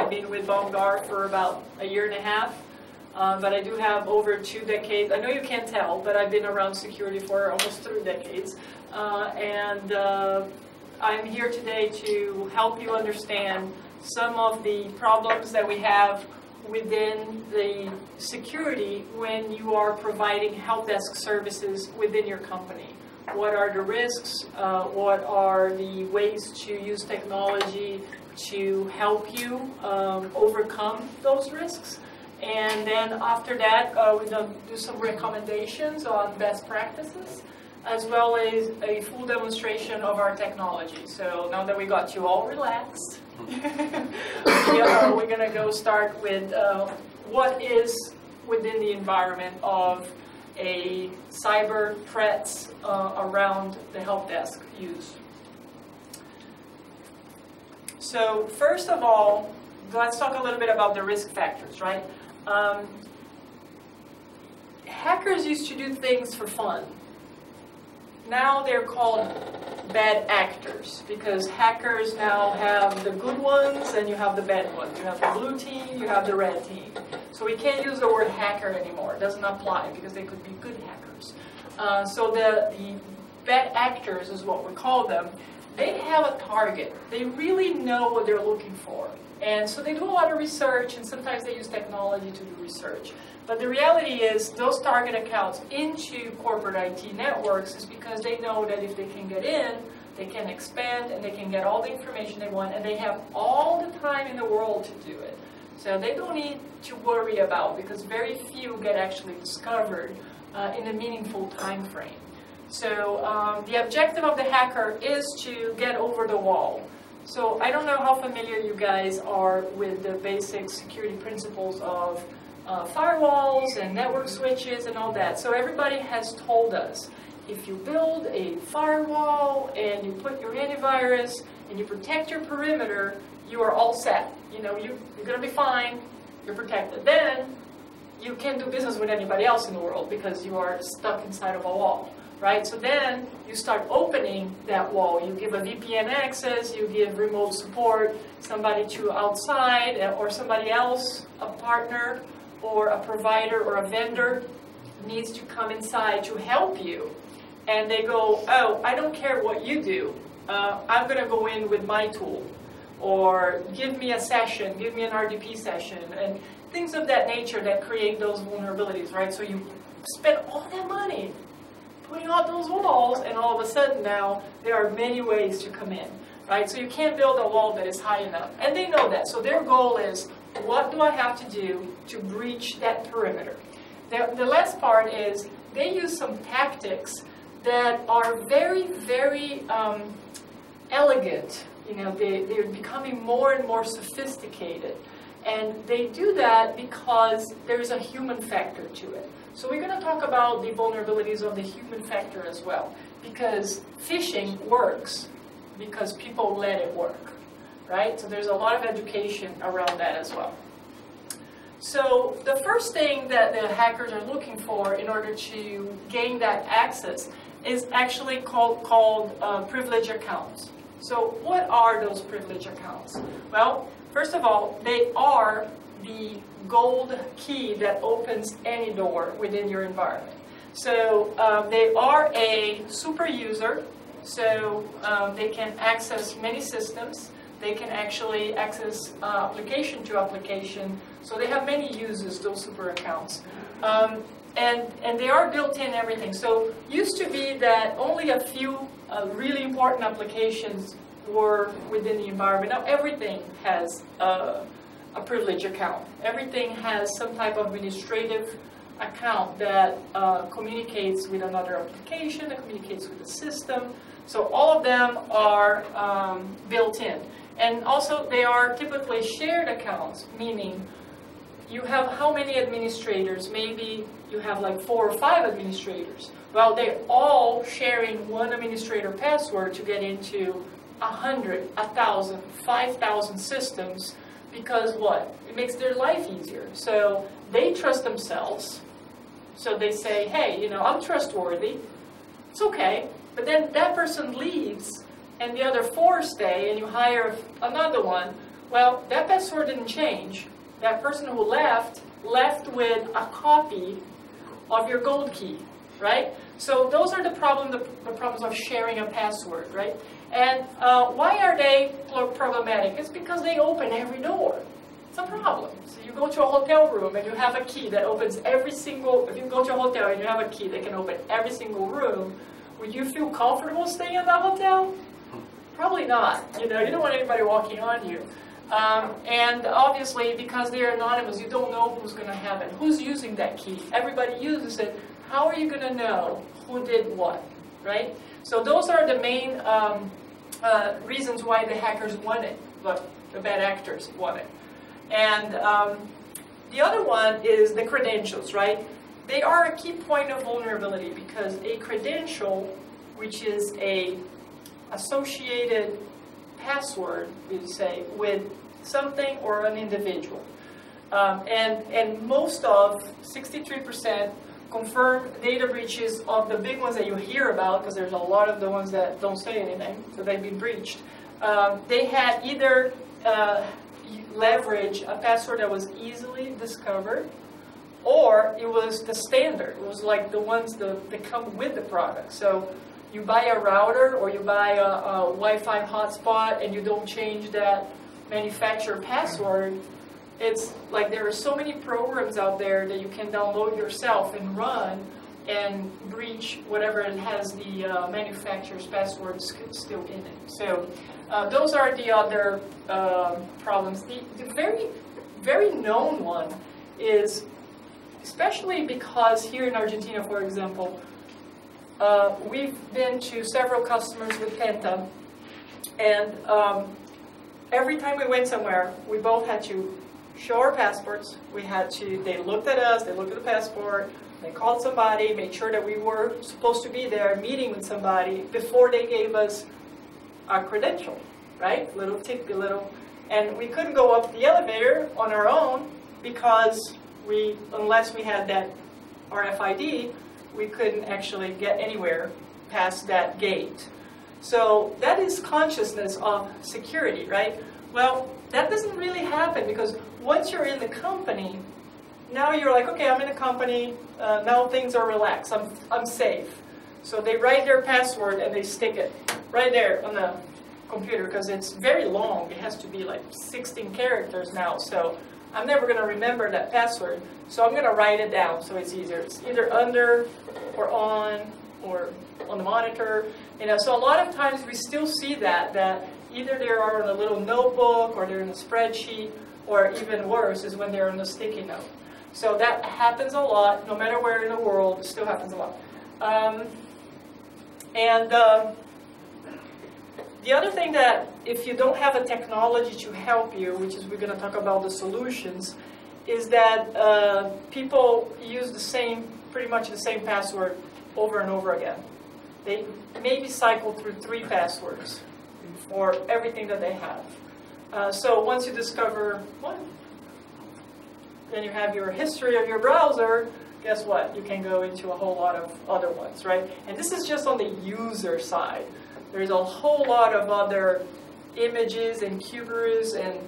I've been with Vanguard for about a year and a half, but I do have over 2 decades. I know you can't tell, but I've been around security for almost 3 decades. I'm here today to help you understand some of the problems that we have within the security when you are providing help desk services within your company. What are the risks? What are the ways to use technology to help you overcome those risks? And then after that, we're going to do some recommendations on best practices, as well as a full demonstration of our technology. So now that we got you all relaxed, we're going to go start with what is within the environment of a cyber threats around the help desk use. So first of all, let's talk a little bit about the risk factors, right? Hackers used to do things for fun. Now they're called bad actors, because hackers now have the good ones and you have the bad ones. You have the blue team, you have the red team. So we can't use the word hacker anymore. It doesn't apply because they could be good hackers. So the bad actors is what we call them. They have a target. They really know what they're looking for. And so they do a lot of research, and sometimes they use technology to do research. But the reality is those target accounts into corporate IT networks is because they know that if they can get in, they can expand and they can get all the information they want, and they have all the time in the world to do it. So they don't need to worry about, because very few get actually discovered in a meaningful time frame. So the objective of the hacker is to get over the wall. So I don't know how familiar you guys are with the basic security principles of firewalls and network switches and all that. So everybody has told us, if you build a firewall and you put your antivirus and you protect your perimeter, you are all set. You know, you're going to be fine, you're protected. Then you can't do business with anybody else in the world because you are stuck inside of a wall, right? So then you start opening that wall. You give a VPN access, you give remote support, somebody to outside or somebody else, a partner or a provider or a vendor needs to come inside to help you. And they go, oh, I don't care what you do. I'm going to go in with my tool. Or give me a session, give me an RDP session, and things of that nature that create those vulnerabilities, right? So you spend all that money putting out those walls, and all of a sudden now there are many ways to come in, right? So you can't build a wall that is high enough. And they know that. So their goal is, what do I have to do to breach that perimeter? The last part is they use some tactics that are very, very elegant. You know, they're becoming more and more sophisticated. And they do that because there's a human factor to it. So we're going to talk about the vulnerabilities of the human factor as well. Because phishing works because people let it work, right? So there's a lot of education around that as well. So the first thing that the hackers are looking for in order to gain that access is actually called privileged accounts. So what are those privileged accounts? Well, first of all, they are the gold key that opens any door within your environment. So they are a super user, so they can access many systems. They can actually access application to application. So they have many uses, those super accounts. And they are built in everything. So used to be that only a few really important applications were within the environment. Now everything has a privileged account. Everything has some type of administrative account that communicates with another application, that communicates with the system. So all of them are built in. And also they are typically shared accounts, meaning you have how many administrators? Maybe you have like 4 or 5 administrators. Well, they're all sharing one administrator password to get into 100, 1,000, 5,000 systems, because what? It makes their life easier. So they trust themselves. So they say, hey, you know, I'm trustworthy. It's okay. But then that person leaves and the other 4 stay and you hire another one. Well, that password didn't change. That person who left with a copy of your gold key, right? So those are the problems of sharing a password, right? And why are they problematic? It's because they open every door. It's a problem. So you go to a hotel room and you have a key that opens every single, if you go to a hotel and you have a key that can open every single room, would you feel comfortable staying in that hotel? Probably not. You know, you don't want anybody walking on you. And obviously, because they're anonymous, you don't know who's going to have it. Who's using that key? Everybody uses it. How are you going to know who did what, right? So those are the main reasons why the hackers want it, but the bad actors want it. And the other one is the credentials, right? They are a key point of vulnerability because a credential, which is a associated password, we say, with something or an individual. And most of, 63%, confirm data breaches of the big ones that you hear about, because there's a lot of the ones that don't say anything, so they've been breached. They had either leverage a password that was easily discovered, or it was the standard. It was like the ones that come with the product. So you buy a router or you buy a Wi-Fi hotspot and you don't change that manufacturer password. It's like there are so many programs out there that you can download yourself and run and breach whatever it has the manufacturer's passwords still in it. So those are the other problems. The very, very known one is, especially because here in Argentina, for example, we've been to several customers with Penta, and every time we went somewhere, we both had to show our passports. They looked at us, they looked at the passport, they called somebody, made sure that we were supposed to be there meeting with somebody before they gave us our credential, right? Little tick, little. And we couldn't go up the elevator on our own because unless we had that RFID, we couldn't actually get anywhere past that gate. So that is consciousness of security, right? Well, that doesn't really happen because once you're in the company, now you're like, okay, I'm in a company, now things are relaxed, I'm safe. So they write their password and they stick it right there on the computer because it's very long. It has to be like 16 characters now. So I'm never going to remember that password. So I'm going to write it down so it's easier. It's either under or on the monitor. You know, so a lot of times we still see that either they are on a little notebook or they're in a spreadsheet, or even worse is when they're on a sticky note. So that happens a lot, no matter where in the world, it still happens a lot. The other thing that if you don't have a technology to help you, which is we're going to talk about the solutions, is that people use pretty much the same password over and over again. They maybe cycle through 3 passwords for everything that they have. So once you discover one, then you have your history of your browser. Guess what? You can go into a whole lot of other ones, right? And this is just on the user side. There's a whole lot of other images and kubers and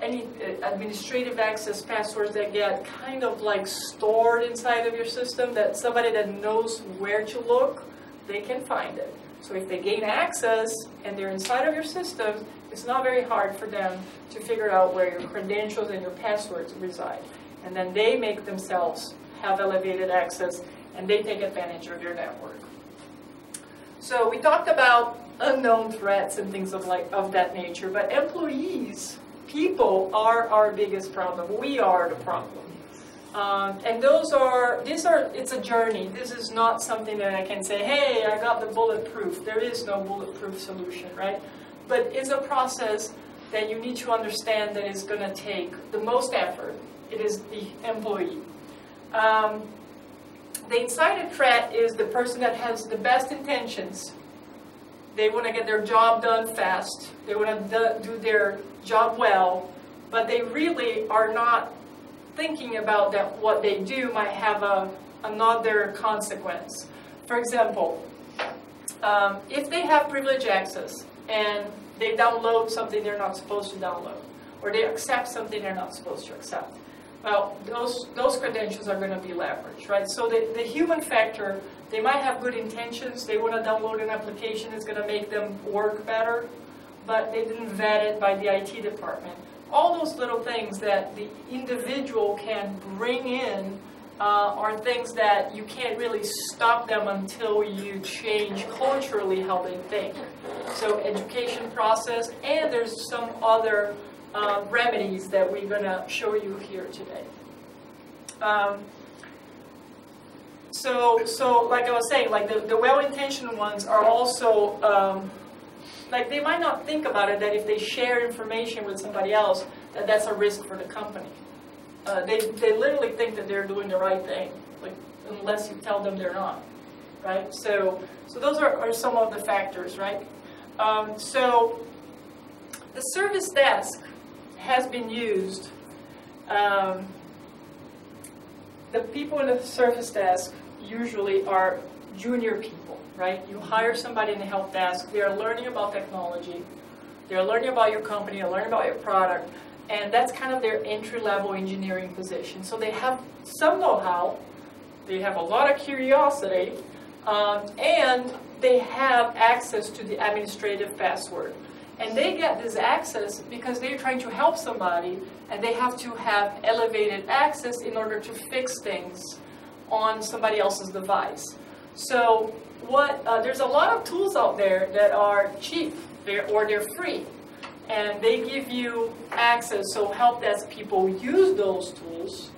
any administrative access passwords that get kind of like stored inside of your system that somebody that knows where to look, they can find it. So if they gain access and they're inside of your system, it's not very hard for them to figure out where your credentials and your passwords reside. And then they make themselves have elevated access and they take advantage of your network. So we talked about unknown threats and things of that nature, but employees, people are our biggest problem. We are the problem. And it's a journey. This is not something that I can say, hey, I got the bulletproof. There is no bulletproof solution, right? But it's a process that you need to understand that is going to take the most effort. It is the employee. The insider threat is the person that has the best intentions. They want to get their job done fast. They want to do their job well, but they really are not thinking about that what they do might have another consequence. For example, if they have privileged access and they download something they're not supposed to download, or they accept something they're not supposed to accept. Well, those credentials are going to be leveraged, right? So the human factor, they might have good intentions. They want to download an application that's going to make them work better, but they didn't vet it by the IT department. All those little things that the individual can bring in are things that you can't really stop them until you change culturally how they think. So education process, and there's some other remedies that we're going to show you here today. So like I was saying, like the well-intentioned ones are also, like they might not think about it, that if they share information with somebody else, that's a risk for the company. They literally think that they're doing the right thing, like unless you tell them they're not, right? So those are some of the factors, right? So the service desk has been used. The people in the service desk usually are junior people, right? You hire somebody in the help desk, they are learning about technology, they're learning about your company, they're learning about your product, and that's kind of their entry-level engineering position. So they have some know-how, they have a lot of curiosity, and they have access to the administrative password. And they get this access because they're trying to help somebody, and they have to have elevated access in order to fix things on somebody else's device. So there's a lot of tools out there that are cheap, or they're free. And they give you access, so help desk people use those tools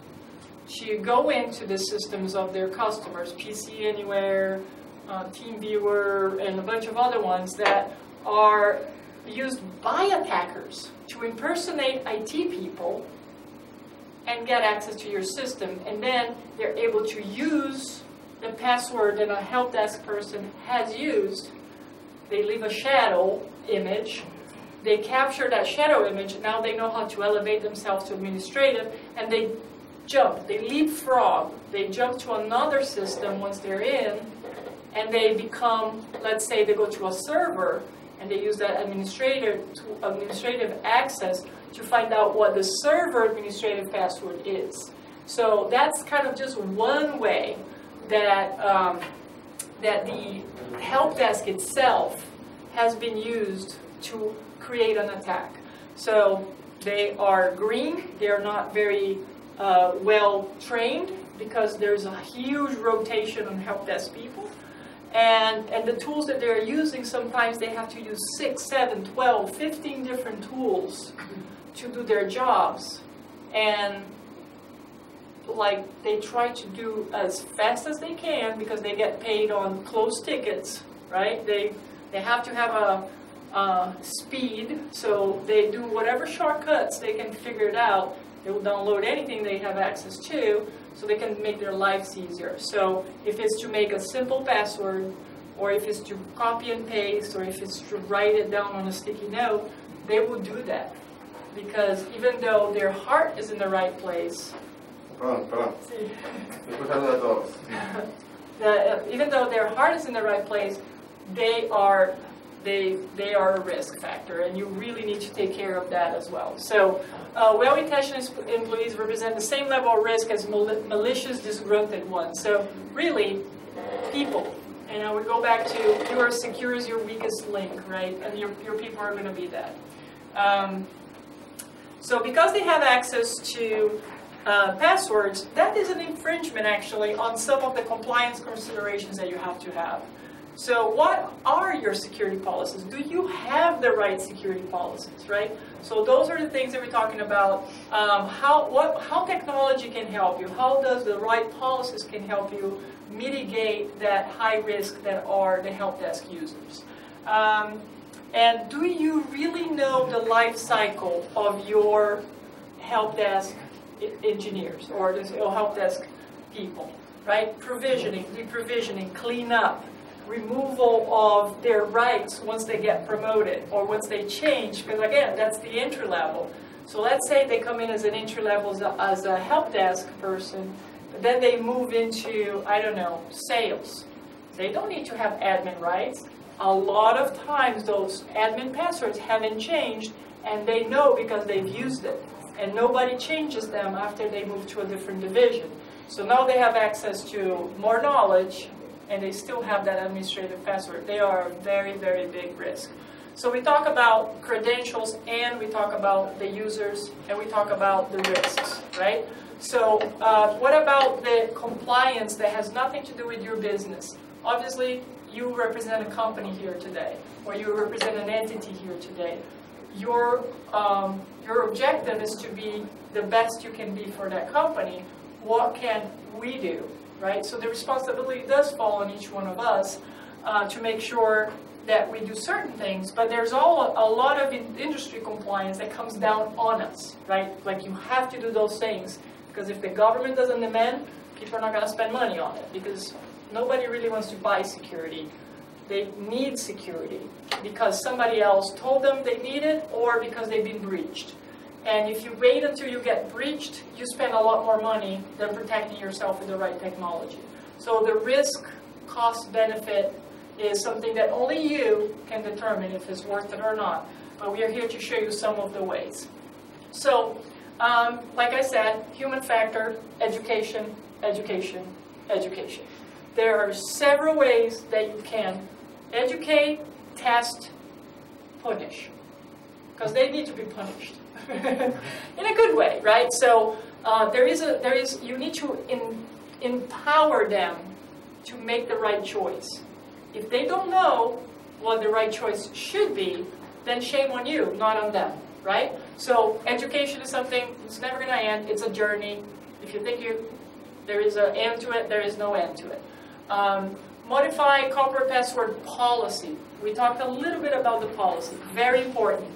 to go into the systems of their customers, PC Anywhere, TeamViewer, and a bunch of other ones that are used by attackers to impersonate IT people and get access to your system. And then they're able to use the password that a help desk person has used. They leave a shadow image. They capture that shadow image. Now they know how to elevate themselves to administrative, and they jump. They leapfrog. They jump to another system once they're in, and they become, let's say they go to a server, and they use that administrative access to find out what the server administrative password is. So that's kind of just one way that, that the help desk itself has been used to create an attack. So they are green, they're not very well trained because there's a huge rotation on help desk people. And the tools that they're using, sometimes they have to use 6, 7, 12, 15 different tools to do their jobs. And like they try to do as fast as they can because they get paid on closed tickets, right? They have to have a speed, so they do whatever shortcuts they can figure it out. They will download anything they have access to so they can make their lives easier. So if it's to make a simple password, or if it's to copy and paste, or if it's to write it down on a sticky note, they will do that. Because even though their heart is in the right place, even though their heart is in the right place, they are a risk factor, and you really need to take care of that as well. So well-intentioned employees represent the same level of risk as malicious, disgruntled ones. So really, people. And I would go back to, you are secure as your weakest link, right? And your people are going to be that. So because they have access to passwords, that is an infringement actually on some of the compliance considerations that you have to have. So what are your security policies? Do you have the right security policies, right? So those are the things that we're talking about. How technology can help you. How does the right policies can help you mitigate that high risk that are the help desk users. And do you really know the life cycle of your help desk engineers or the help desk people, right? Provisioning, deprovisioning, clean up, removal of their rights once they get promoted or once they change, because again, that's the entry level. So let's say they come in as an entry level as a help desk person, but then they move into, I don't know, sales. They don't need to have admin rights. A lot of times those admin passwords haven't changed, And they know because they've used it. And nobody changes them after they move to a different division. So now they have access to more knowledge, and they still have that administrative password. They are a very, very big risk. So we talk about credentials, and we talk about the users, and we talk about the risks, right? So what about the compliance that has nothing to do with your business? Obviously, you represent a company here today, or you represent an entity here today. Your objective is to be the best you can be for that company. What can we do, right? So the responsibility does fall on each one of us to make sure that we do certain things, but there's a lot of industry compliance that comes down on us, right? Like you have to do those things, because if the government doesn't demand, people are not going to spend money on it, because nobody really wants to buy security. They need security because somebody else told them they need it, or because they've been breached. And if you wait until you get breached, you spend a lot more money than protecting yourself with the right technology. So the risk, cost, benefit is something that only you can determine if it's worth it or not. But we are here to show you some of the ways. So, like I said, human factor, education, education, education. There are several ways that you can educate, test, punish. Because they need to be punished. In a good way, right? So you need to empower them to make the right choice. If they don't know what the right choice should be, then shame on you, not on them, right? So education is something, it's never going to end. It's a journey. If you think there is an end to it, there is no end to it. Modify corporate password policy. We talked a little bit about the policy. Very important.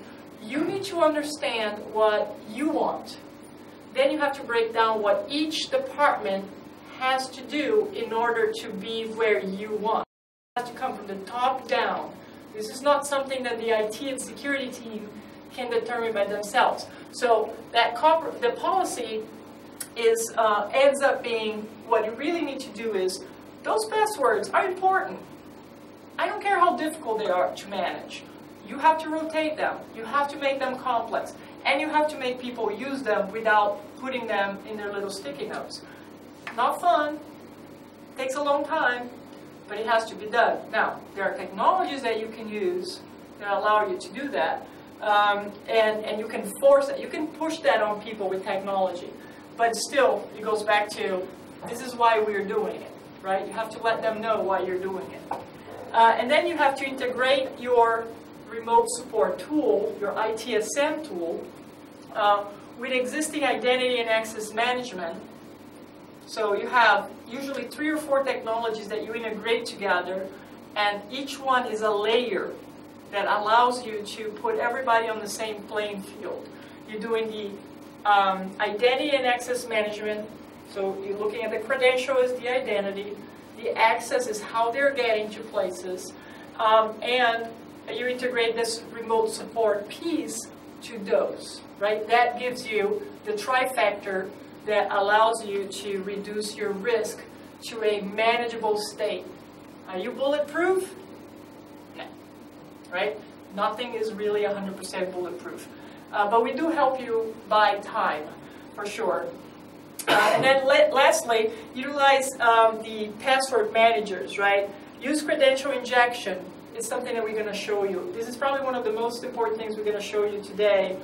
You need to understand what you want. Then you have to break down what each department has to do in order to be where you want. It has to come from the top down. This is not something that the IT and security team can determine by themselves. So the policy ends up being, what you really need to do is, those passwords are important. I don't care how difficult they are to manage. You have to rotate them. You have to make them complex. And you have to make people use them without putting them in their little sticky notes. Not fun. Takes a long time, but it has to be done. Now, there are technologies that you can use that allow you to do that. And you can force it. You can push that on people with technology. But still, it goes back to, this is why we're doing it, right? You have to let them know why you're doing it. And then you have to integrate your remote support tool, your ITSM tool, with existing identity and access management. So you have usually 3 or 4 technologies that you integrate together, and each one is a layer that allows you to put everybody on the same playing field. You're doing the identity and access management, so you're looking at the credential as the identity, the access is how they're getting to places, and you integrate this remote support piece to those, right? That gives you the trifactor that allows you to reduce your risk to a manageable state. Are you bulletproof? No, right? Nothing is really 100% bulletproof. But we do help you buy time, for sure. And then lastly, utilize the password managers, right? Use credential injection. It's something that we're going to show you. This is probably one of the most important things we're going to show you today,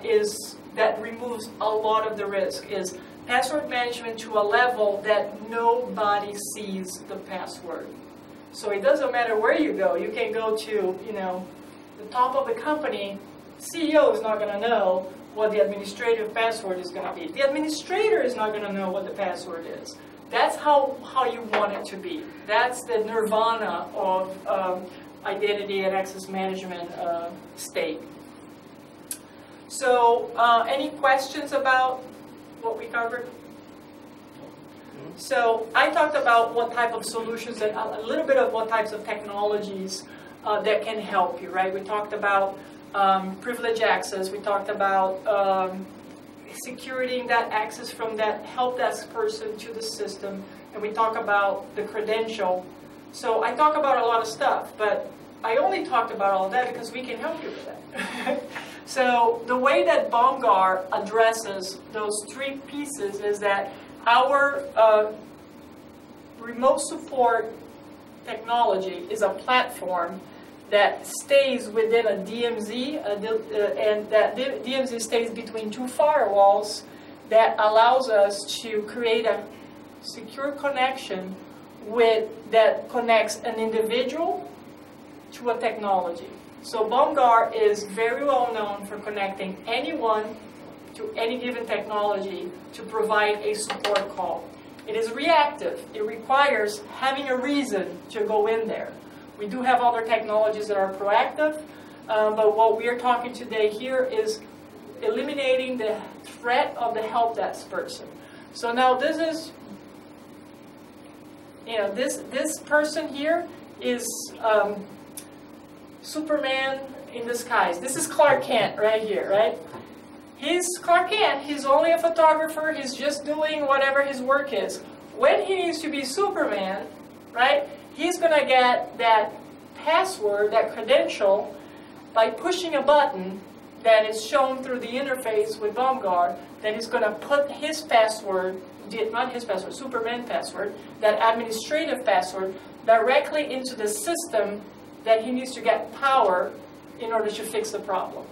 is that removes a lot of the risk, is password management to a level that nobody sees the password. So it doesn't matter where you go. You can go to, the top of the company. CEO is not going to know what the administrative password is going to be. The administrator is not going to know what the password is. That's how you want it to be. That's the nirvana of identity and access management state. So, any questions about what we covered? So, I talked about what type of solutions and a little bit of what types of technologies that can help you, right? We talked about privileged access. We talked about securing that access from that help desk person to the system. And we talk about the credential. So I talk about a lot of stuff, but I only talked about all that because we can help you with that. So the way that BombGuard addresses those three pieces is that our remote support technology is a platform that stays within a DMZ, and that DMZ stays between two firewalls that allows us to create a secure connection that connects an individual to a technology. So BombGuard is very well known for connecting anyone to any given technology to provide a support call. It is reactive. It requires having a reason to go in there. We do have other technologies that are proactive, but what we are talking today here is eliminating the threat of the help desk person. So now this is, this person here is Superman in disguise. This is Clark Kent right here, right? He's Clark Kent. He's only a photographer. He's just doing whatever his work is. When he needs to be Superman, right, he's going to get that password, that credential, by pushing a button that is shown through the interface with BombGuard. Then he's going to put his password, not his password, Superman password, that administrative password, directly into the system that he needs to get power in order to fix the problem.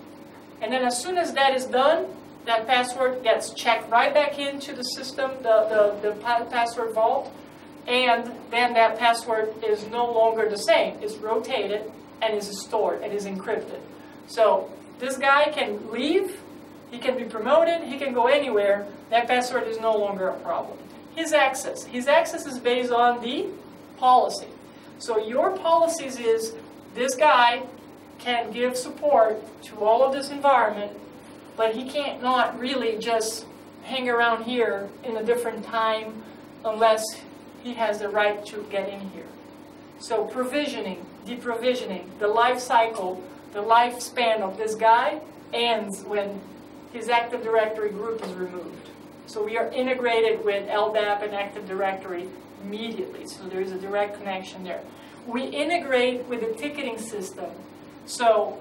And then as soon as that is done, that password gets checked right back into the system, the password vault, and then that password is no longer the same. It's rotated and is stored and is encrypted. So this guy can leave, he can be promoted, he can go anywhere. That password is no longer a problem. His access is based on the policy. So your policies is, this guy can give support to all of this environment, but he can't not really just hang around here in a different time unless he has the right to get in here. So provisioning, deprovisioning, the life cycle, the lifespan of this guy ends when his Active Directory group is removed. So we are integrated with LDAP and Active Directory immediately. So there is a direct connection there. We integrate with the ticketing system. So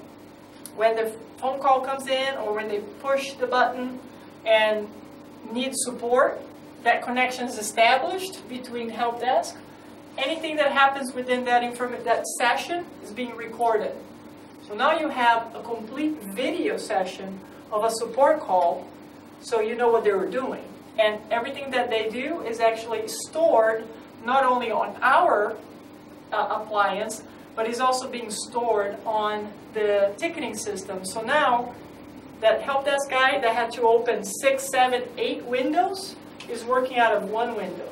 when the phone call comes in or when they push the button and need support, that connection is established between help desk. Anything that happens within that session is being recorded. So now you have a complete video session of a support call, so you know what they were doing. And everything that they do is actually stored not only on our appliance, but is also being stored on the ticketing system. So now that help desk guy that had to open 6, 7, 8 windows is working out of one window.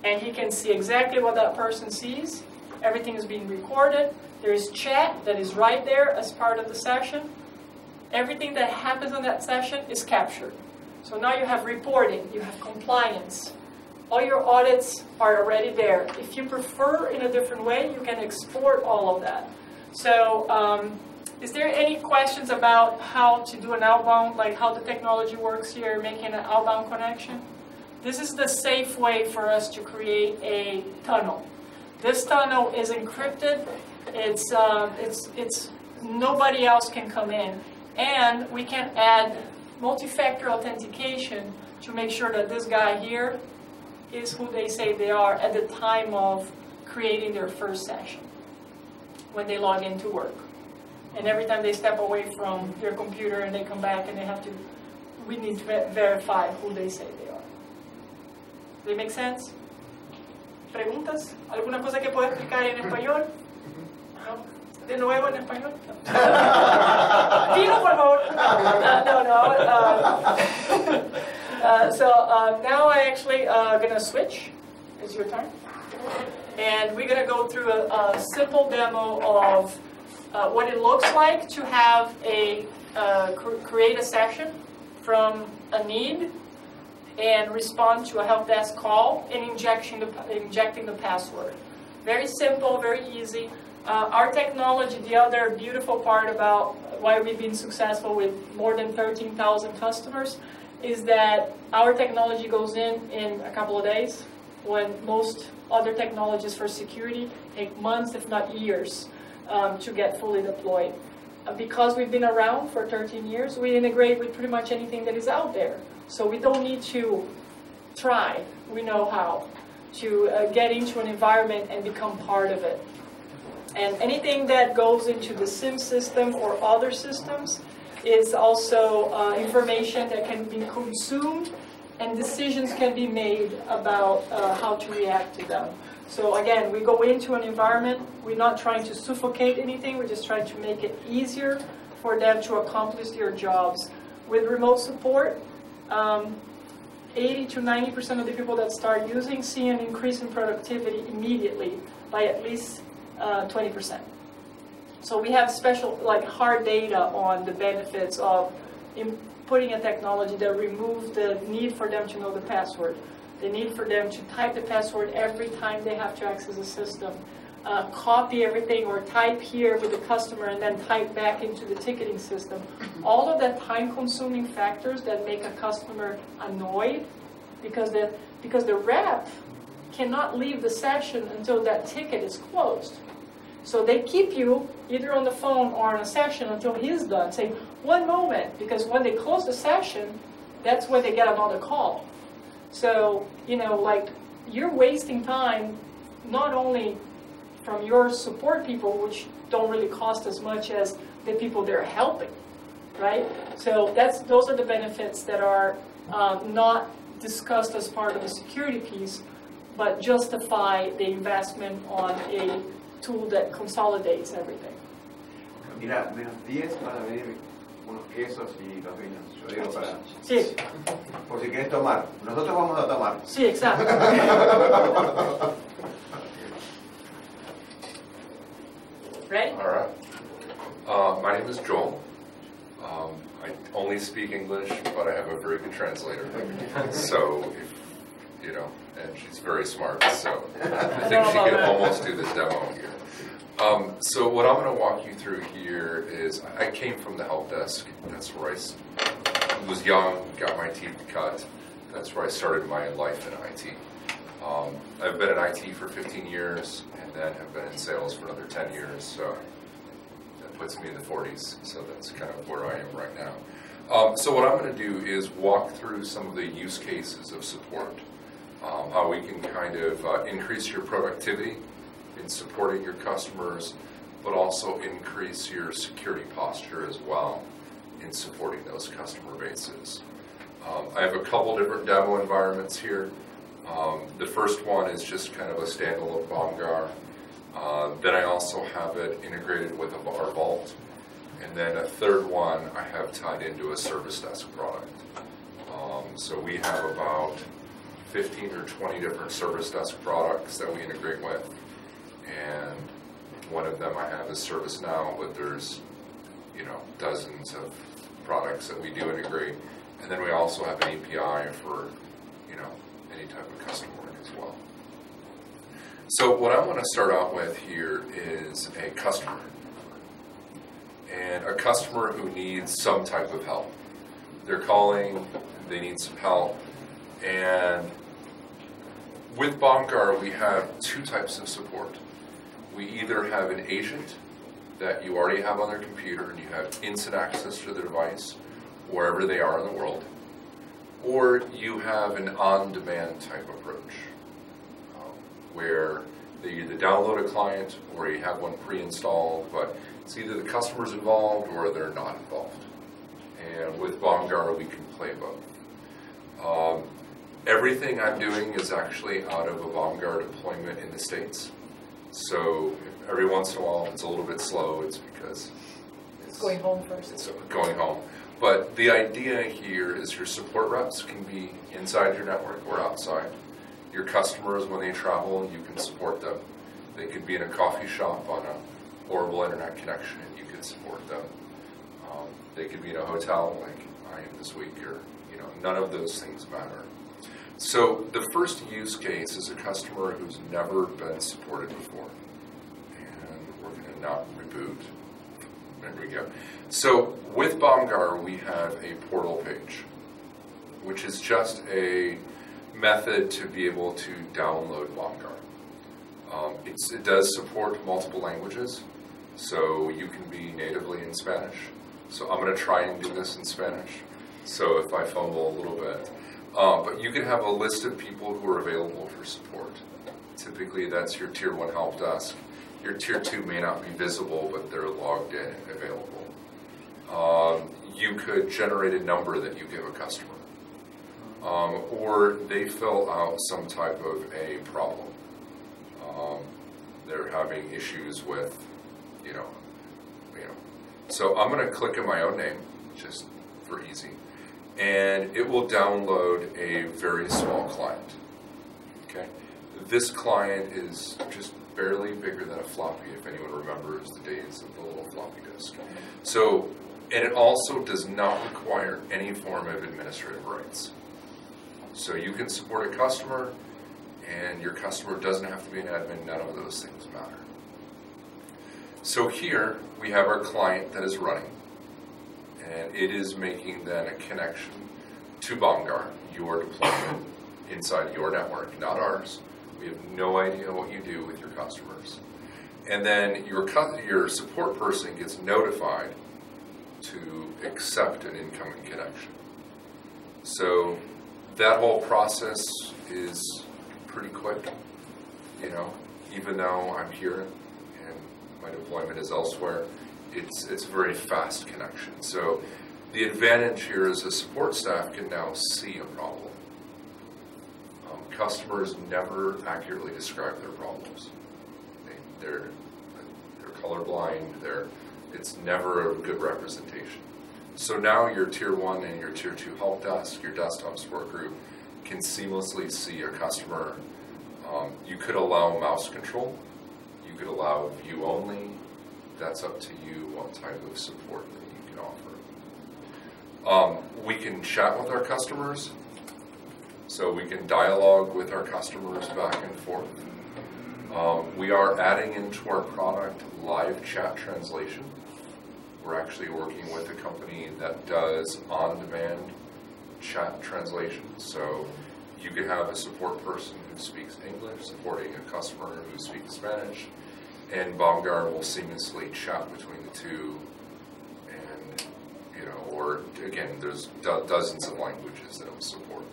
And he can see exactly what that person sees. Everything is being recorded. There is chat that is right there as part of the session. Everything that happens on that session is captured. So now you have reporting, you have compliance. All your audits are already there. If you prefer in a different way, you can export all of that. So is there any questions about how to do an outbound, like how the technology works here, making an outbound connection? This is the safe way for us to create a tunnel. This tunnel is encrypted. It's nobody else can come in. And we can add multi-factor authentication to make sure that this guy here is who they say they are at the time of creating their first session, when they log into work. And every time they step away from their computer and they come back and we need to verify who they say they are. Does that make sense? ¿Preguntas? ¿Alguna cosa que pueda explicar en español? ¿No? ¿De nuevo en español? Dilo, por favor. So now I actually going to switch. It's your turn. And we're going to go through a simple demo of what it looks like to have create a session from a need and respond to a help desk call and injecting the password. Very simple, very easy. Our technology, the other beautiful part about why we've been successful with more than 13,000 customers, is that our technology goes in a couple of days, when most other technologies for security take months, if not years, to get fully deployed. because we've been around for 13 years, we integrate with pretty much anything that is out there. So we don't need to try. We know how to get into an environment and become part of it. And anything that goes into the SIM system or other systems is also information that can be consumed, and decisions can be made about how to react to them. So again, we go into an environment, we're not trying to suffocate anything, we're just trying to make it easier for them to accomplish their jobs. With remote support, 80 to 90% of the people that start using see an increase in productivity immediately by at least 20%. So we have special, like, hard data on the benefits of putting a technology that removes the need for them to know the password, the need for them to type the password every time they have to access a system, copy everything or type here with the customer and then type back into the ticketing system. All of that time-consuming factors that make a customer annoyed because the rep cannot leave the session until that ticket is closed. So they keep you either on the phone or in a session until he's done, saying, one moment, because when they close the session, that's when they get another call. So, you know, like, you're wasting time not only from your support people, which don't really cost as much as the people they're helping, right? So those are the benefits that are not discussed as part of the security piece, but justify the investment on a tool that consolidates everything. Mira, -10 van a venir unos quesos y los vinos. Yo digo para... Sí. Por si querés tomar. Nosotros vamos a tomar. Sí, exacto. Ready? All right. My name is Joel. I only speak English, but I have a very good translator. So, if, you know, and she's very smart, so I think she can almost do the demo here. So what I'm going to walk you through here is, I came from the help desk. That's where I was young, got my teeth cut. That's where I started my life in IT. I've been in IT for 15 years, and then have been in sales for another 10 years, so that puts me in the 40s, so that's kind of where I am right now. So what I'm going to do is walk through some of the use cases of support, how we can kind of increase your productivity in supporting your customers, but also increase your security posture as well in supporting those customer bases. I have a couple different demo environments here. The first one is just kind of a standalone BombGuard. Then I also have it integrated with our Vault. And then a third one I have tied into a service desk product. So we have about 15 or 20 different service desk products that we integrate with. And one of them I have is ServiceNow, but there's, you know, dozens of products that we do integrate. And then we also have an API for, you know, any type of custom work as well. So what I want to start out with here is a customer. And a customer who needs some type of help. They're calling, they need some help. And with BombGuard, we have two types of support. We either have an agent that you already have on their computer and you have instant access to the device wherever they are in the world, or you have an on-demand type approach where they either download a client or you have one pre-installed, but it's either the customer's involved or they're not involved. And with BombGuard, we can play both. Everything I'm doing is actually out of a BombGuard deployment in the States. So every once in a while, if it's a little bit slow, it's because it's going home first. It's going home. But the idea here is your support reps can be inside your network or outside. Your customers, when they travel, you can support them. They could be in a coffee shop on a horrible internet connection and you can support them. They could be in a hotel like I am this week, or, you know, none of those things matter. So the first use case is a customer who's never been supported before. And we're going to not reboot. There we go. So with BombGuard, we have a portal page, which is just a method to be able to download BombGuard. It does support multiple languages. So you can be natively in Spanish. So I'm going to try and do this in Spanish. So if I fumble a little bit. But you can have a list of people who are available for support. Typically that's your tier 1 help desk. Your tier 2 may not be visible, but they're logged in and available. You could generate a number that you give a customer. Or they fill out some type of a problem. They're having issues with, So I'm going to click on my own name, just for easy, and it will download a very small client. Okay, this client is just barely bigger than a floppy, if anyone remembers the days of the little floppy disk. So, and it also does not require any form of administrative rights. So you can support a customer, and your customer doesn't have to be an admin. None of those things matter. So here we have our client that is running, and it is making then a connection to Bomgar, your deployment inside your network, not ours. We have no idea what you do with your customers. And then your support person gets notified to accept an incoming connection. So that whole process is pretty quick, even though I'm here and my deployment is elsewhere, it's a very fast connection. So the advantage here is the support staff can now see a problem. Customers never accurately describe their problems. They're colorblind. It's never a good representation. So now your tier 1 and your tier 2 help desk, your desktop support group, can seamlessly see a customer. You could allow mouse control. You could allow view only. That's up to you what type of support that you can offer. We can chat with our customers. So we can dialogue with our customers back and forth. We are adding into our product live chat translation. We're actually working with a company that does on-demand chat translation. So you could have a support person who speaks English supporting a customer who speaks Spanish, and Bomgar will seamlessly chat between the two. And, or again, there's dozens of languages that it will support.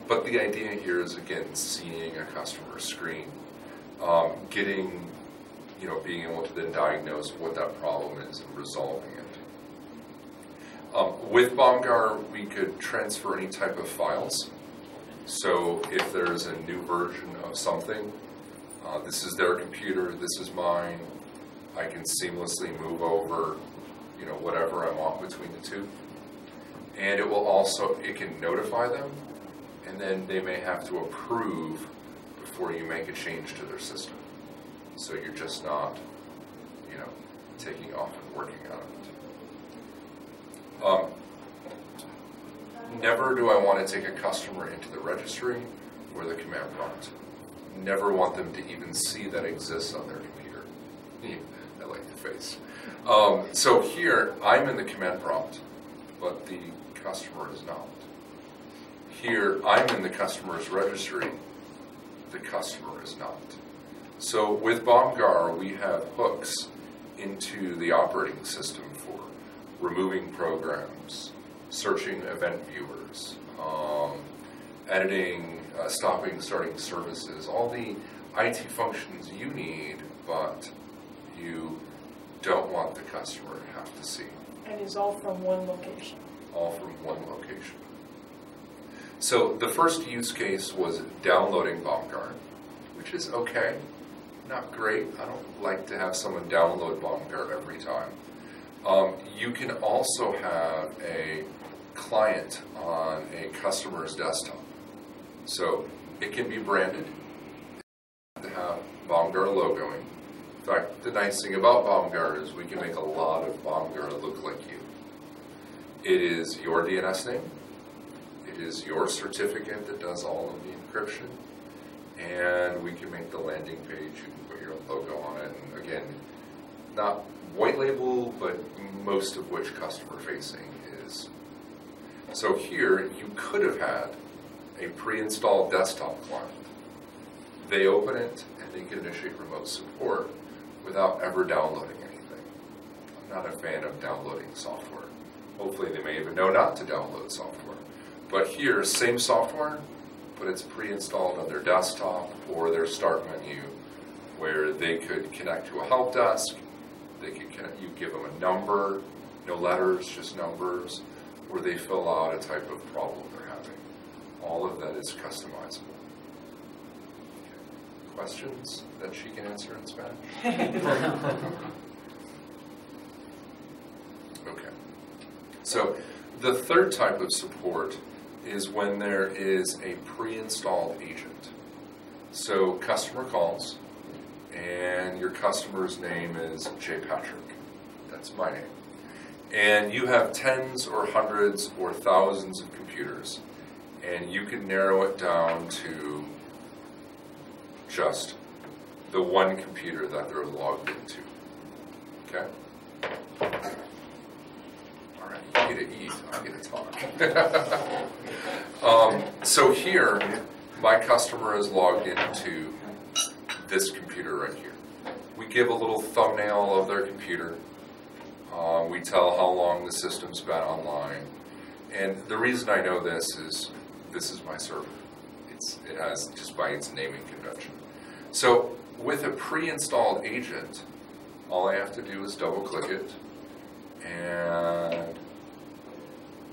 But the idea here is, again, seeing a customer screen, getting, being able to then diagnose what that problem is and resolving it. With Bomgar, we could transfer any type of files. So if there's a new version of something, this is their computer, this is mine, I can seamlessly move over, whatever I want between the two. And it can notify them, and then they may have to approve before you make a change to their system. So you're just not, taking off and working out of it. Never do I want to take a customer into the registry or the command prompt. Never want them to even see that exists on their computer. I like the face. So here, I'm in the command prompt, but the customer is not. Here, I'm in the customer's registry, the customer is not. So with Bomgar, we have hooks into the operating system for removing programs, searching event viewers, editing, stopping, starting services, all the IT functions you need, but you don't want the customer to have to see. And it's all from one location. All from one location. So the first use case was downloading Bomgar, which is okay, not great. I don't like to have someone download Bomgar every time. You can also have a client on a customer's desktop. So it can be branded, to have Bomgar logoing. In fact, the nice thing about Bomgar is we can make a lot of Bomgar look like you. It is your DNS name. It is your certificate that does all of the encryption. And we can make the landing page. You can put your logo on it. And again, not white label, but most of which customer facing is. So here, you could have had a pre-installed desktop client. They open it and they can initiate remote support. without ever downloading anything. I'm not a fan of downloading software. Hopefully they may even know not to download software. But here, same software, but it's pre-installed on their desktop or their start menu, where they could connect to a help desk. They could connect, you give them a number, no letters, just numbers, where they fill out a type of problem they're having. All of that is customizable. Okay. Questions that she can answer in Spanish? Okay. So the third type of support is when there is a pre-installed agent. So customer calls, and your customer's name is J. Patrick. That's my name. And you have tens or hundreds or thousands of computers, and you can narrow it down to just the one computer that they're logged into. Okay? All right, you get to eat, I get to talk. So here, my customer is logged into this computer right here. We give a little thumbnail of their computer. We tell how long the system's been online. And the reason I know this is my server. It has, just by its naming convention. So with a pre-installed agent, all I have to do is double click it. And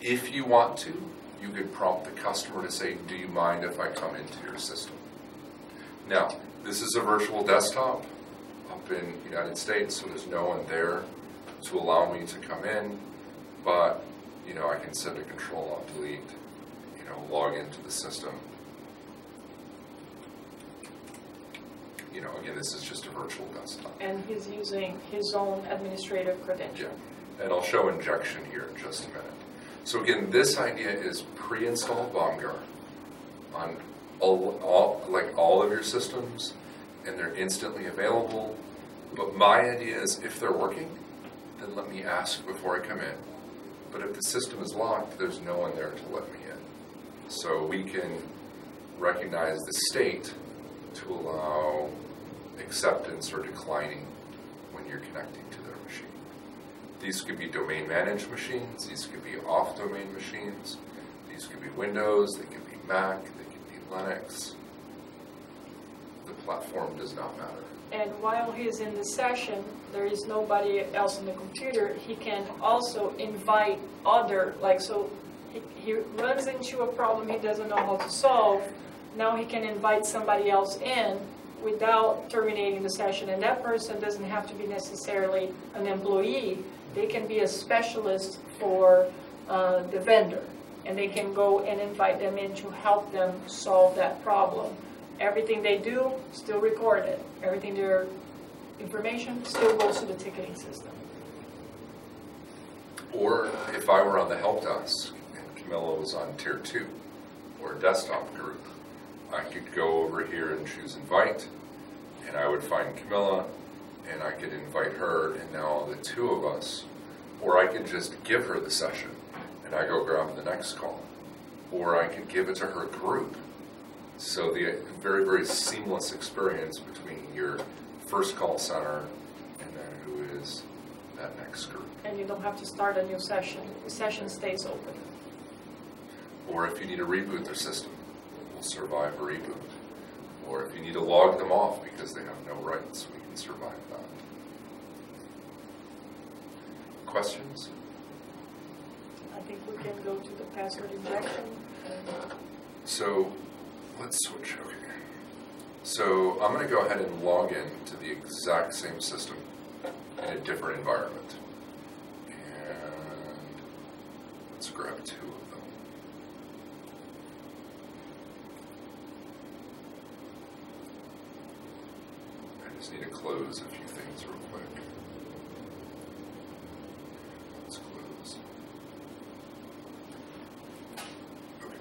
if you want to, you could prompt the customer to say, do you mind if I come into your system? Now, this is a virtual desktop up in the United States, so there's no one there to allow me to come in, but I can set a control on delete, log into the system. Again, this is just a virtual desktop. And he's using his own administrative credential. Yeah, and I'll show injection here in just a minute. So again, this idea is pre-installed BombGuard on all of your systems, and they're instantly available. But my idea is, if they're working, then let me ask before I come in. But if the system is locked, there's no one there to let me in. So we can recognize the state to allow acceptance or declining when you're connecting to their machine. These could be domain managed machines, these could be off domain machines, these could be Windows, they could be Mac, they could be Linux. The platform does not matter. And while he's in the session, there is nobody else on the computer, he can also invite other, so he runs into a problem he doesn't know how to solve. Now he can invite somebody else in without terminating the session, and that person doesn't have to be necessarily an employee. They can be a specialist for the vendor, and they can go and invite them in to help them solve that problem. Everything they do, still recorded. Everything, their information, still goes to the ticketing system. Or if I were on the help desk and Camilla was on tier 2 or a desktop group, I could go over here and choose invite, and I would find Camilla, and I could invite her, and now the two of us, or I could just give her the session, and I go grab the next call, or I could give it to her group. So the very, very seamless experience between your first call center and then who is that next group. And you don't have to start a new session. The session stays open. Or if you need to reboot their system, it will survive a reboot. Or if you need to log them off because they have no rights, we can survive that. Questions? I think we can go to the password injection. So let's switch over here. So I'm going to go ahead and log in to the exact same system in a different environment. And let's grab 2 of them. I just need to close a few things real quick. Let's close. Okay.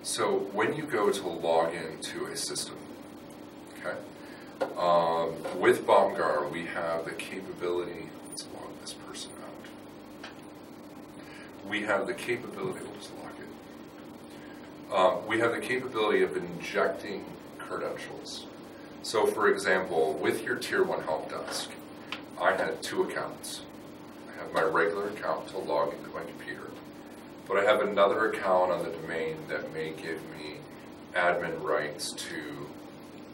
So when you go to log into a system, okay, with BombGuard we have the capability, let's log this person out. We have the capability, let's lock it. We have the capability of injecting credentials. So for example, with your Tier 1 help desk, I had 2 accounts. I have my regular account to log into my computer, but I have another account on the domain that may give me admin rights to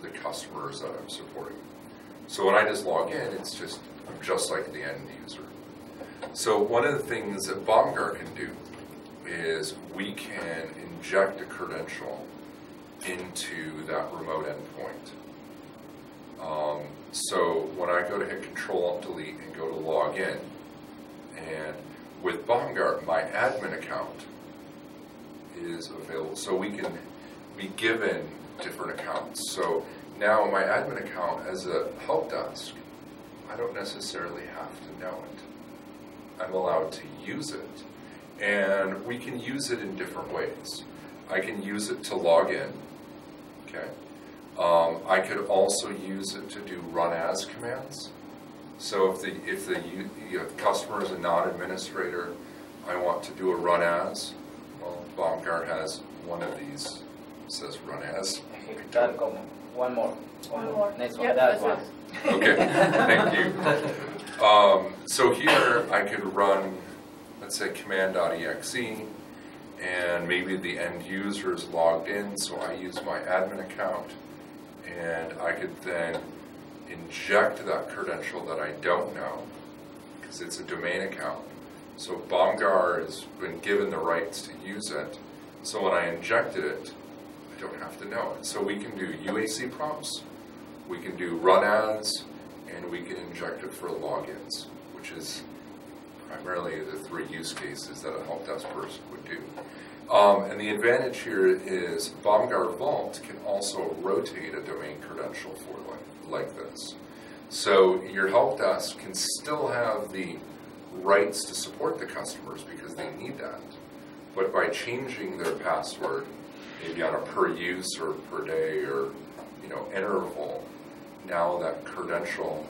the customers that I'm supporting. So when I just log in, I'm just like the end user. So one of the things that Baumgar can do is we can inject a credential into that remote endpoint. So when I go to hit Control-Alt-Delete and go to log in, and with Baumgar, my admin account is available. So we can be given different accounts. So now my admin account as a help desk, I don't necessarily have to know it. I'm allowed to use it. And we can use it in different ways. I can use it to log in, okay? I could also use it to do run as commands. So if the customer is a non-administrator, I want to do a run as, well, Baumgar has one of these, says run as. Done, común. One more. Next one, Yep, that that's one. Okay, thank you. So here I could run, let's say command.exe, and maybe the end user is logged in, so I use my admin account, and I could then inject that credential that I don't know, because it's a domain account. So Baumgar has been given the rights to use it, so when I injected it, I don't have to know it. So we can do UAC prompts, we can do run as, and we can inject it for logins, which is primarily the 3 use cases that a help desk person would do. And the advantage here is Baumgar Vault can also rotate a domain credential for like this. So your help desk can still have the rights to support the customers because they need that. But by changing their password, maybe on a per use or per day or interval, now that credential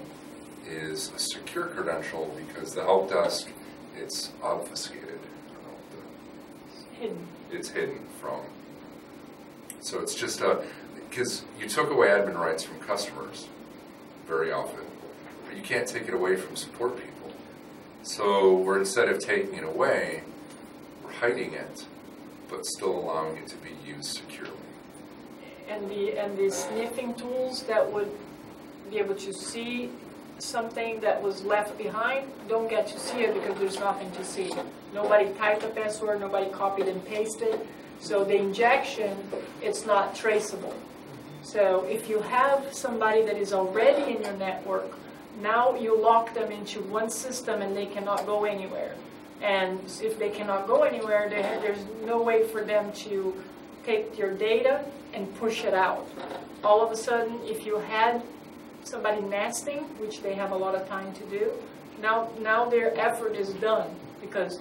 is a secure credential because the help desk, it's obfuscated. Hidden. It's hidden from. So it's just because you took away admin rights from customers very often, but you can't take it away from support people. So we're, instead of taking it away, we're hiding it, but still allowing it to be used securely. And the sniffing tools that would be able to see something that was left behind don't get to see it because there's nothing to see. Nobody typed the password, nobody copied and pasted. So the injection, it's not traceable. So if you have somebody that is already in your network, now you lock them into one system and they cannot go anywhere. And if they cannot go anywhere, there's no way for them to take your data and push it out. All of a sudden, if you had somebody nesting, which they have a lot of time to do, now their effort is done because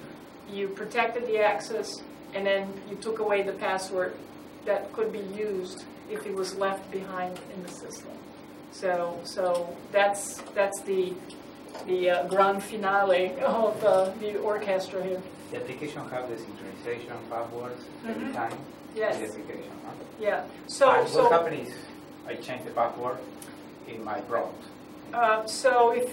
you protected the access and then you took away the password that could be used if it was left behind in the system. So that's the grand finale of the orchestra here. The application have the synchronization passwords every time. Yes. The application. Huh? Yeah. And what happens is I change the password in my prompt. So if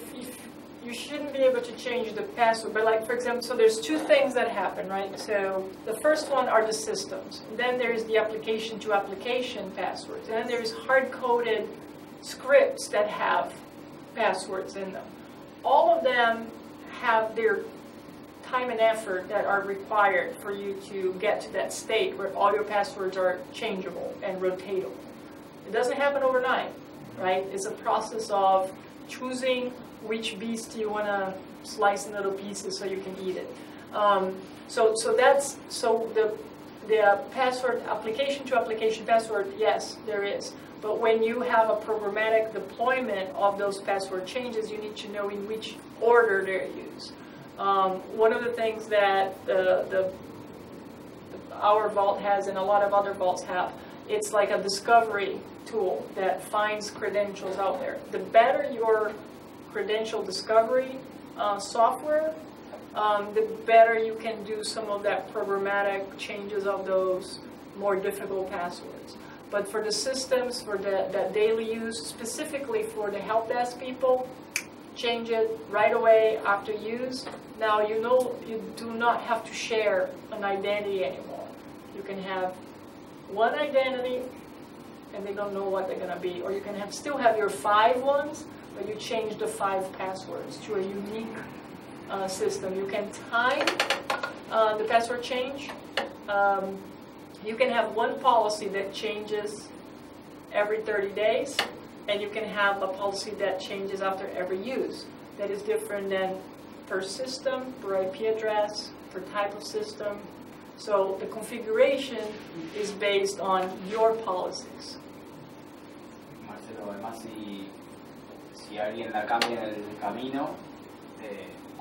you shouldn't be able to change the password, but like for example, so there's 2 things that happen, right? So the first one are the systems. Then there's the application to application passwords. And then there's hard-coded scripts that have passwords in them. All of them have their time and effort that are required for you to get to that state where all your passwords are changeable and rotatable. It doesn't happen overnight, right? It's a process of choosing which beast you want to slice in little pieces so you can eat it. So the password, application to application password, yes, there is. But when you have a programmatic deployment of those password changes, you need to know in which order they're used. One of the things that our vault has and a lot of other vaults have, it's like a discovery tool that finds credentials out there. The better your credential discovery software, the better you can do some of that programmatic changes of those more difficult passwords. But for the systems, for that daily use, specifically for the help desk people, change it right away after use. Now you know you do not have to share an identity anymore. You can have one identity and they don't know what they're going to be. Or you can still have your 5 ones, but you change the 5 passwords to a unique system. You can time the password change. You can have one policy that changes every 30 days, and you can have a policy that changes after every use. That is different than per system, per IP address, per type of system. So the configuration is based on your policies. Marcelo, además si alguien la cambia en el camino,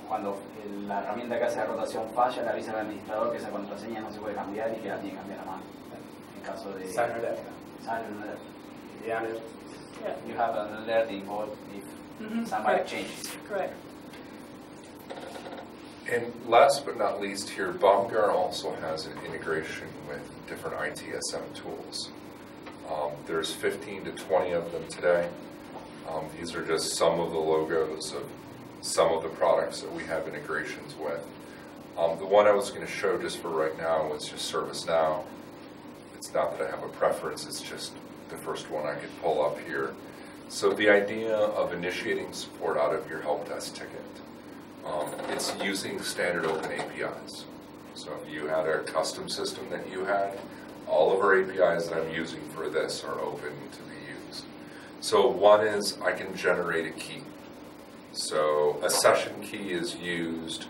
cuando la herramienta que hace la rotación falla, le avisa al administrador que esa contraseña no se puede cambiar y que la tiene que cambiar a mano. En caso de... Sale un alert. Sale un alert. The alert. Yeah. You have an alert involved if somebody Correct. changes. Correct. And last but not least here, Bomgar also has an integration with different ITSM tools. There's 15 to 20 of them today. These are just some of the logos of some of the products that we have integrations with. The one I was going to show just for right now was just ServiceNow. It's not that I have a preference, it's just the first one I could pull up here. So the idea of initiating support out of your help desk ticket, it's using standard open APIs. So if you had a custom system that you had, all of our APIs that I'm using for this are open to be used. So one is I can generate a key. So a session key is used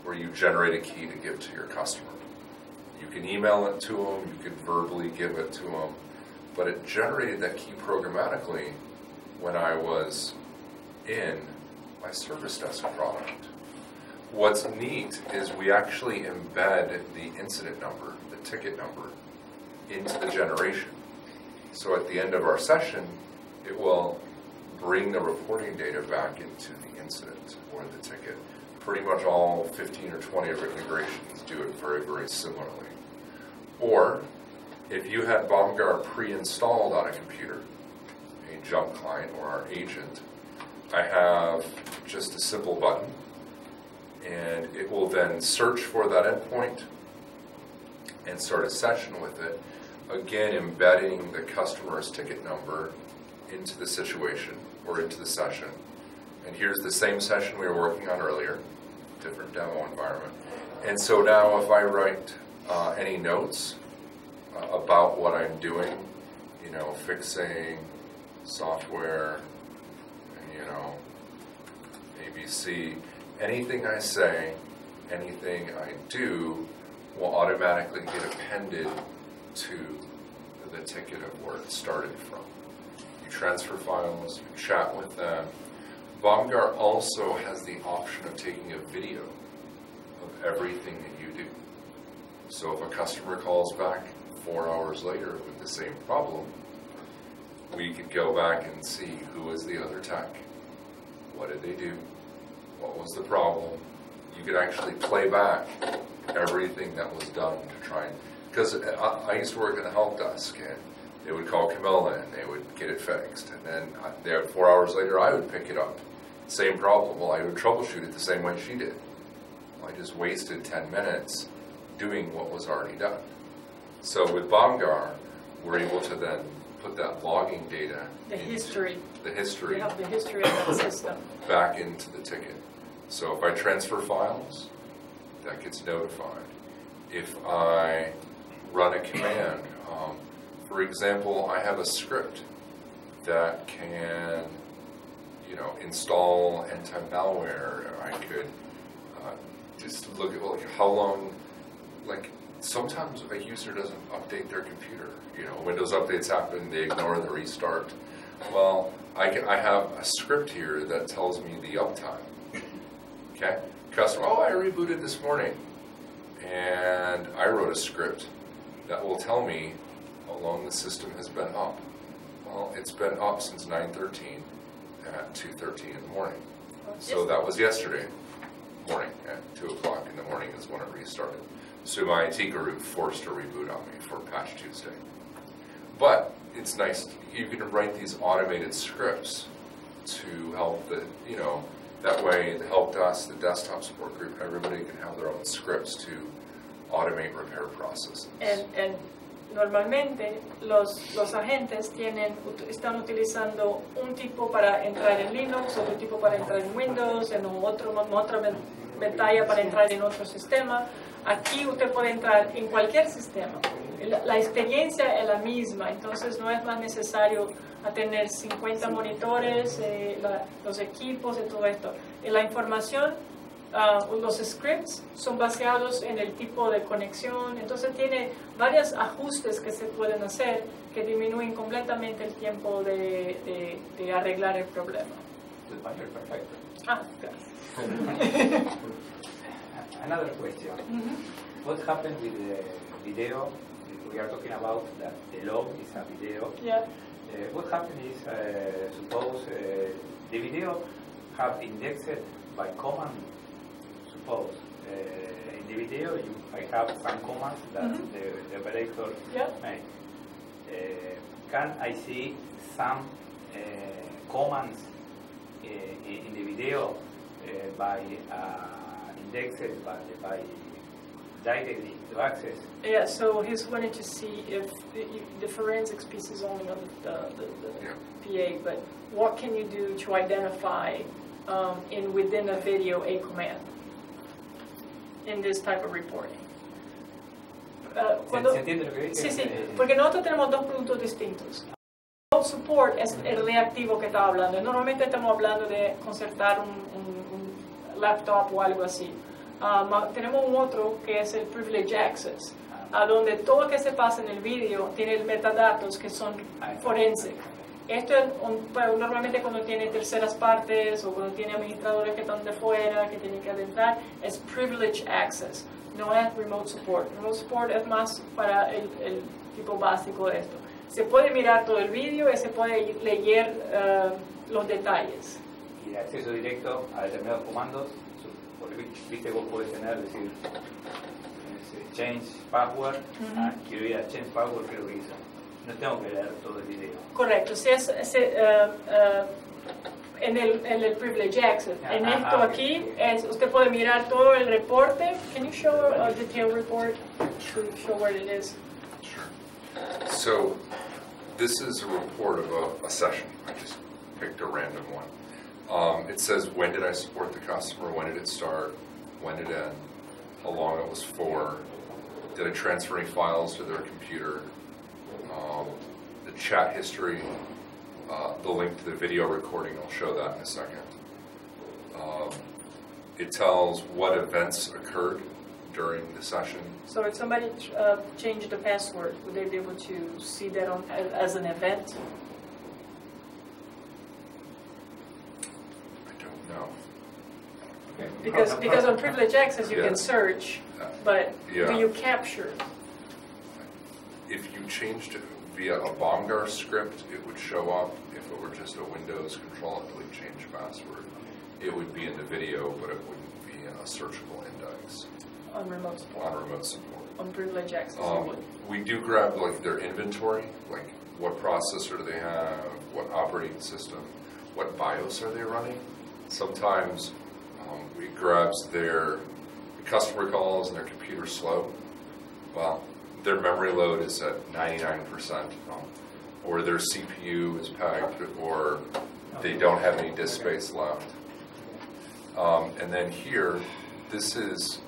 where you generate a key to give to your customer. You can email it to them, you can verbally give it to them, but it generated that key programmatically when I was in my service desk product. What's neat is we actually embed the incident number, the ticket number, into the generation. So at the end of our session, it will bring the reporting data back into the incident or the ticket. Pretty much all 15 or 20 of our integrations do it very, very similarly. Or if you had Bomgar pre-installed on a computer, a jump client or our agent, I have just a simple button, and it will then search for that endpoint and start a session with it, again embedding the customer's ticket number into the situation or into the session. And here's the same session we were working on earlier, different demo environment. And so now if I write any notes about what I'm doing, you know, fixing software, you know, ABC, anything I say, anything I do will automatically get appended to the ticket of where it started from. You transfer files, you chat with them. Bomgar also has the option of taking a video of everything that you do. So if a customer calls back 4 hours later with the same problem, we could go back and see who was the other tech, what did they do, what was the problem. You could actually play back everything that was done to try and, because I used to work in the help desk, and they would call Camilla and they would get it fixed, and then 4 hours later I would pick it up. Same problem. Well, I would troubleshoot it the same way she did. Well, I just wasted 10 minutes doing what was already done. So with Bomgar, we're able to then put that logging data, The history. You have the history of that system. back into the ticket. So if I transfer files, that gets notified. If I run a command, for example, I have a script that can, you know, install anti-malware. I could just look at like how long, like sometimes a user doesn't update their computer. You know, Windows updates happen, they ignore the restart. Well, I have a script here that tells me the uptime. Okay, customer, oh, I rebooted this morning, and I wrote a script that will tell me how long the system has been up. Well, it's been up since 9:13 at 2:13 in the morning. So that was yesterday morning at 2 o'clock in the morning is when it restarted. So my IT group forced a reboot on me for Patch Tuesday. But it's nice, you can write these automated scripts to help the, that way the help desk, the desktop support group, everybody can have their own scripts to automate repair processes. And normalmente los agentes están utilizando un tipo para entrar en Linux, otro tipo para entrar en Windows, en otra pantalla para entrar en otro sistema. Aquí usted puede entrar en cualquier sistema. La experiencia es la misma, entonces no es más necesario tener 50 monitores, los equipos y todo esto. La información, los scripts son basados en el tipo de conexión, entonces tiene varios ajustes que se pueden hacer que disminuyen completamente el tiempo de arreglar el problema. Tu español perfecto. Gracias. Another question. What happened with the video? We are talking about that the log is a video. Yeah. What happened is, suppose the video have indexed by command. Suppose in the video I have some commands that the operator made. Can I see some commands in the video by indexed by directly to access? Yeah, so he's wanting to see if the forensics piece is only on the PA, but what can you do to identify within a video a command in this type of reporting? ¿Se entiende lo que dice? Sí, porque nosotros tenemos dos productos distintos. Remote support es el reactivo que estaba hablando. Normalmente estamos hablando de concertar un laptop o algo así. Tenemos un otro que es el privilege access, donde todo lo que se pasa en el vídeo tiene el metadatos que son forensic. Esto es normalmente cuando tiene terceras partes o cuando tiene administradores que están de fuera, que tienen que adentrar, es privilege access, no es remote support. Remote support es más para el tipo básico de esto. Se puede mirar todo el vídeo y se puede leer los detalles. Y acceso directo a determinados comandos. Porque viste, vos podés tener, decir, change password, quiero ir a change password, creo que hizo. No tengo que leer todo el video. Correcto, si es en el privilege access. En esto aquí, usted puede mirar todo el reporte. Can you show a detailed report to show where it is? Sure. So, this is a report of a session. I just picked a random one. It says, when did I support the customer, when did it start, when did it end, how long it was for, did I transfer any files to their computer, the chat history, the link to the video recording, I'll show that in a second. It tells what events occurred during the session. So if somebody changed the password, would they be able to see that as an event? Because on privilege access you can search, but do you capture? If you changed it via a Bomgar script, it would show up. If it were just a Windows Control-Delete change password, it would be in the video, but it wouldn't be in a searchable index. On remote support. On remote support. On privilege access. We do grab like their inventory, like what processor do they have, what operating system, what BIOS are they running. Sometimes it grabs the customer calls and their computer's slow. Well, their memory load is at 99%, or their CPU is pegged, or they don't have any disk space left. And then here, this is,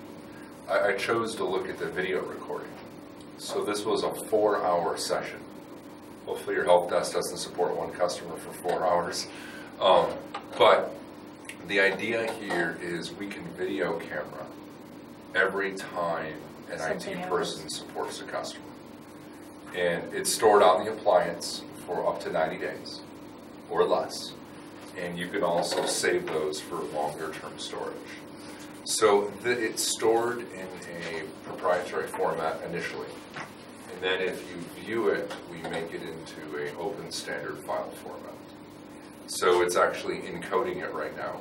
I chose to look at the video recording. So this was a 4-hour session. Hopefully your help desk doesn't support one customer for 4 hours. But the idea here is we can video camera every time an IT person supports a customer. And it's stored on the appliance for up to 90 days or less. And you can also save those for longer term storage. So it's stored in a proprietary format initially. And then if you view it, we make it into an open standard file format. So it's actually encoding it right now.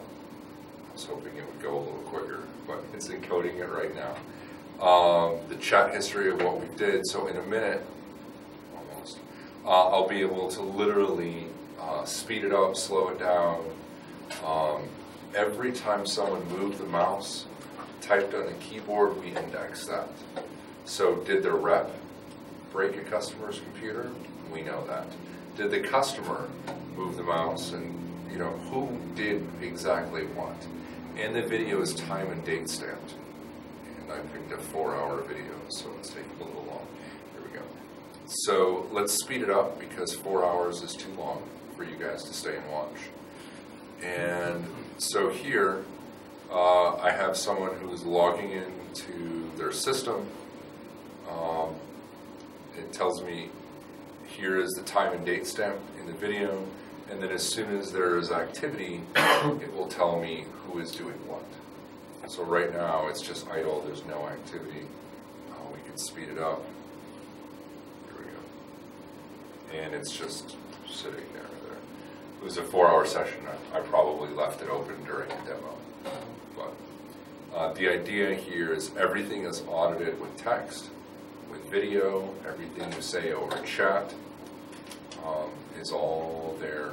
I was hoping it would go a little quicker, but it's encoding it right now. The chat history of what we did, so in a minute, almost, I'll be able to literally speed it up, slow it down. Every time someone moved the mouse, typed on the keyboard, we index that. So did the rep break a customer's computer? We know that. Did the customer move the mouse, and who did exactly what? And the video is time and date stamped. And I picked a 4-hour video, so it's taking a little long. Here we go. So let's speed it up because 4 hours is too long for you guys to stay and watch. And so here, I have someone who's logging into their system. It tells me here is the time and date stamp in the video, and then as soon as there is activity, it will tell me who is doing what. So right now it's just idle, there's no activity. We can speed it up. Here we go. And it's just sitting there. It was a 4-hour session. I probably left it open during the demo. But the idea here is everything is audited with text, with video, everything you say over chat is all there.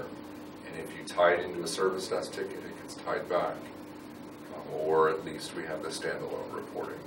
And if you tie it into a service desk ticket, it gets tied back. Or at least we have the standalone reporting.